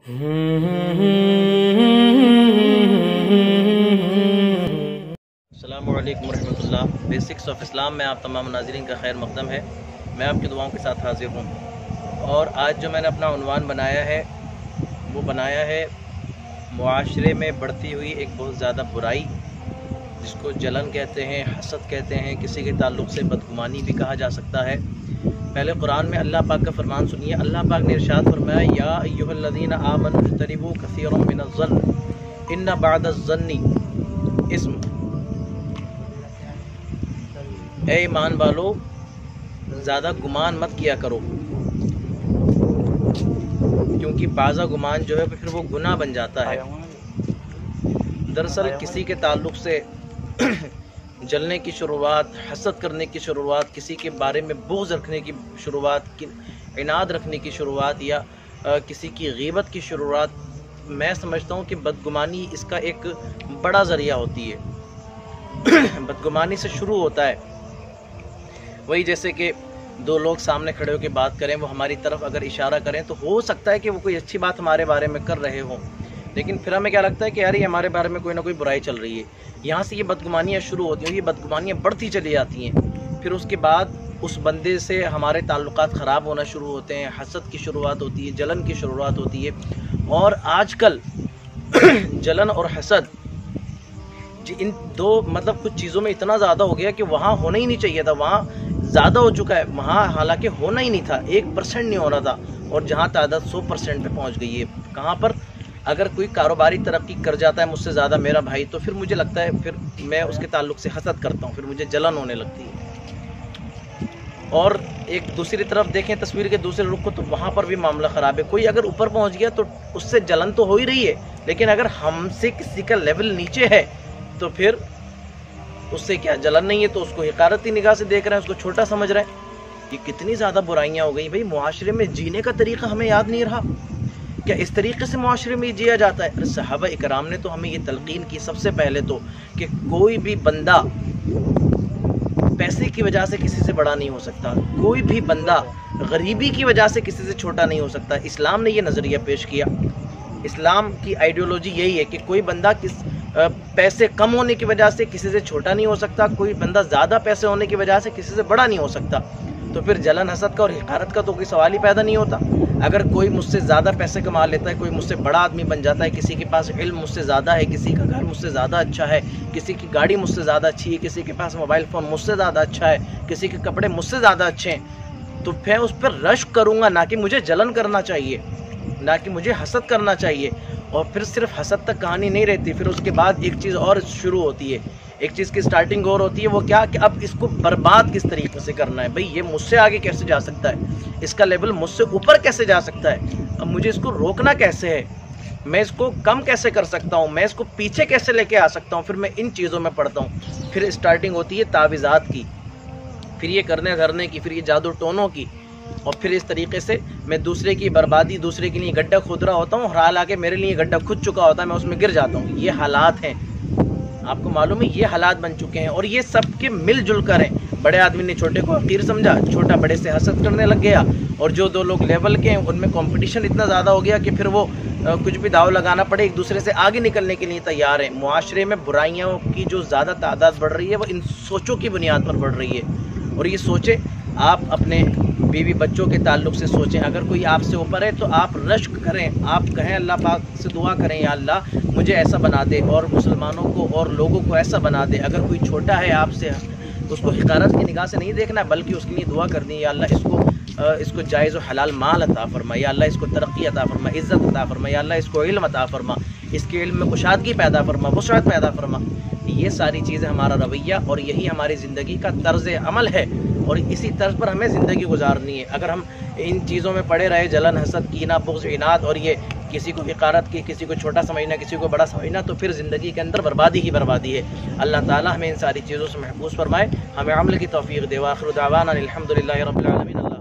अस्सलामुअलैकुम रहमतुल्लाह। Basics of Islam में आप तमाम नाज़रीन का खैर मक़दम है। मैं आपकी दुआओं के साथ हाज़िर हूँ और आज जो मैंने अपना उन्वान बनाया है वो बनाया है मुआशरे में बढ़ती हुई एक बहुत ज़्यादा बुराई, जिसको जलन कहते हैं, हसद कहते हैं, किसी के ताल्लुक़ से बदगुमानी भी कहा जा सकता है। पहले कुरान में अल्लाह पाक का फरमान सुनिए। अल्लाह पाक ने इरशाद फरमाया, या अय्युहल्लज़ीना आमनू इज्तनिबू कसीरम मिनज़्ज़न्न इन्ना बअदज़्ज़न्नि इस्म। ए ईमान वालो, ज़्यादा गुमान मत किया करो, क्योंकि बाज़ा गुमान जो है फिर वो गुनाह बन जाता है। दरअसल किसी के ताल्लुक़ से जलने की शुरुआत, हसद करने की शुरुआत, किसी के बारे में बुग़्ज़ रखने की शुरुआत, इनाद रखने की शुरुआत या किसी की गीबत की शुरुआत, मैं समझता हूँ कि बदगुमानी इसका एक बड़ा ज़रिया होती है। बदगुमानी से शुरू होता है। वही जैसे कि दो लोग सामने खड़े होकर बात करें, वो हमारी तरफ अगर इशारा करें तो हो सकता है कि वो कोई अच्छी बात हमारे बारे में कर रहे हों, लेकिन फिर हमें क्या लगता है कि यार ये हमारे बारे में कोई ना कोई बुराई चल रही है। यहाँ से ये बदगुमानियाँ शुरू होती हैं, ये बदगुमानियाँ बढ़ती चली जाती हैं। फिर उसके बाद उस बंदे से हमारे ताल्लुकात ख़राब होना शुरू होते हैं, हसद की शुरुआत होती है, जलन की शुरुआत होती है। और आजकल जलन और हसद इन दो मतलब कुछ चीज़ों में इतना ज़्यादा हो गया कि वहाँ होना ही नहीं चाहिए था, वहाँ ज़्यादा हो चुका है। वहाँ हालांकि होना ही नहीं था, 1% नहीं हो रहा था, और जहाँ तादाद 100% पे पहुँच गई है। कहाँ पर अगर कोई कारोबारी तरक्की कर जाता है मुझसे ज़्यादा मेरा भाई, तो फिर मुझे लगता है, फिर मैं उसके ताल्लुक़ से हसद करता हूँ, फिर मुझे जलन होने लगती है। और एक दूसरी तरफ देखें तस्वीर के दूसरे रुख को, तो वहाँ पर भी मामला ख़राब है। कोई अगर ऊपर पहुँच गया तो उससे जलन तो हो ही रही है, लेकिन अगर हमसे किसी का लेवल नीचे है तो फिर उससे क्या जलन नहीं है, तो उसको हिकारती निगाह से देख रहे हैं, उसको छोटा समझ रहे हैं। ये कितनी ज़्यादा बुराइयाँ हो गई भाई। मुआशरे में जीने का तरीका हमें याद नहीं रहा क्या? इस तरीके से मुआशरे में जिया जाता है? अरे सहाबा इकराम ने तो हमें ये तलकीन की सबसे पहले तो कि कोई भी बंदा पैसे की वजह से किसी से बड़ा नहीं हो सकता, कोई भी बंदा गरीबी की वजह से किसी से छोटा नहीं हो सकता। इस्लाम ने ये नज़रिया पेश किया। इस्लाम की आइडियोलॉजी यही है कि कोई बंदा पैसे कम होने की वजह से किसी से छोटा नहीं हो सकता, कोई बंदा ज़्यादा पैसे होने की वजह से किसी से बड़ा नहीं हो सकता। तो फिर जलन हसद का और हिकारत का तो कोई सवाल ही पैदा नहीं होता। अगर कोई मुझसे ज़्यादा पैसे कमा लेता है, कोई मुझसे बड़ा आदमी बन जाता है, किसी के पास इल्म मुझसे ज़्यादा है, किसी का घर मुझसे ज़्यादा अच्छा है, किसी की गाड़ी मुझसे ज़्यादा अच्छी है, किसी के पास मोबाइल फ़ोन मुझसे ज़्यादा अच्छा है, किसी के कपड़े मुझसे ज़्यादा अच्छे हैं, तो फिर उस पर रश्क करूँगा, ना कि मुझे जलन करना चाहिए, ना कि मुझे हसद करना चाहिए। और फिर सिर्फ हसद तक कहानी नहीं रहती, फिर उसके बाद एक चीज़ और शुरू होती है, एक चीज़ की स्टार्टिंग और होती है। वो क्या कि अब इसको बर्बाद किस तरीके से करना है। भाई ये मुझसे आगे कैसे जा सकता है, इसका लेवल मुझसे ऊपर कैसे जा सकता है, अब मुझे इसको रोकना कैसे है, मैं इसको कम कैसे कर सकता हूँ, मैं इसको पीछे कैसे लेके आ सकता हूँ। फिर मैं इन चीज़ों में पढ़ता हूँ। फिर स्टार्टिंग होती है तावीज़ात की, फिर ये करने धरने की, फिर ये जादू टोनों की, और फिर इस तरीके से मैं दूसरे की बर्बादी, दूसरे के लिए गड्ढा खोद रहा होता हूँ, और हालांकि मेरे लिए गड्ढा खुद चुका होता है, मैं उसमें गिर जाता हूँ। ये हालात हैं, आपको मालूम है, ये हालात बन चुके हैं। और ये सब के मिलजुल कर हैं। बड़े आदमी ने छोटे को हकीर समझा, छोटा बड़े से हसद करने लग गया, और जो दो लोग लेवल के हैं उनमें कंपटीशन इतना ज़्यादा हो गया कि फिर वो कुछ भी दाव लगाना पड़े, एक दूसरे से आगे निकलने के लिए तैयार हैं। मुआशरे में बुराइयों की जो ज़्यादा तादाद बढ़ रही है वो इन सोचों की बुनियाद पर बढ़ रही है। और ये सोचें, आप अपने बीवी बच्चों के ताल्लुक़ से सोचें। अगर कोई आपसे ऊपर है तो आप रश्क करें, आप कहें अल्लाह पाक से दुआ करें, या अल्लाह मुझे ऐसा बना दे और मुसलमानों को और लोगों को ऐसा बना दे। अगर कोई छोटा है आपसे तो उसको हिकारत की निगाह से नहीं देखना है, बल्कि उसके लिए दुआ करनी है, या अल्लाह इसको जायज़ व हलाल माल अता फरमा, या अल्लाह इसको तरक्की अता फरमा, इज़्ज़त अता फरमा, या अल्लाह इसको इल्म अता फरमा, इसके इल्म में कुशादगी पैदा फरमा, वुसअत पैदा फरमा। ये सारी चीज़ें हमारा रवैया और यही हमारी ज़िंदगी का तर्ज़ अमल है, और इसी तर्ज पर हमें ज़िंदगी गुजारनी है। अगर हम इन चीज़ों में पड़े रहे, जलन हसद कीना बुग़्ज़ इनाद, और ये किसी को हिकारत की, किसी को छोटा समझना, किसी को बड़ा समझना, तो फिर ज़िंदगी के अंदर बर्बादी ही बर्बादी है। अल्लाह ताला हमें इन सारी चीज़ों से महफूज़ फरमाए, हमें अमल की तौफ़ीक़ दे। व आखिर दावाना अनिल हम्दुलिल्लाहि रब्बिल आलमीन।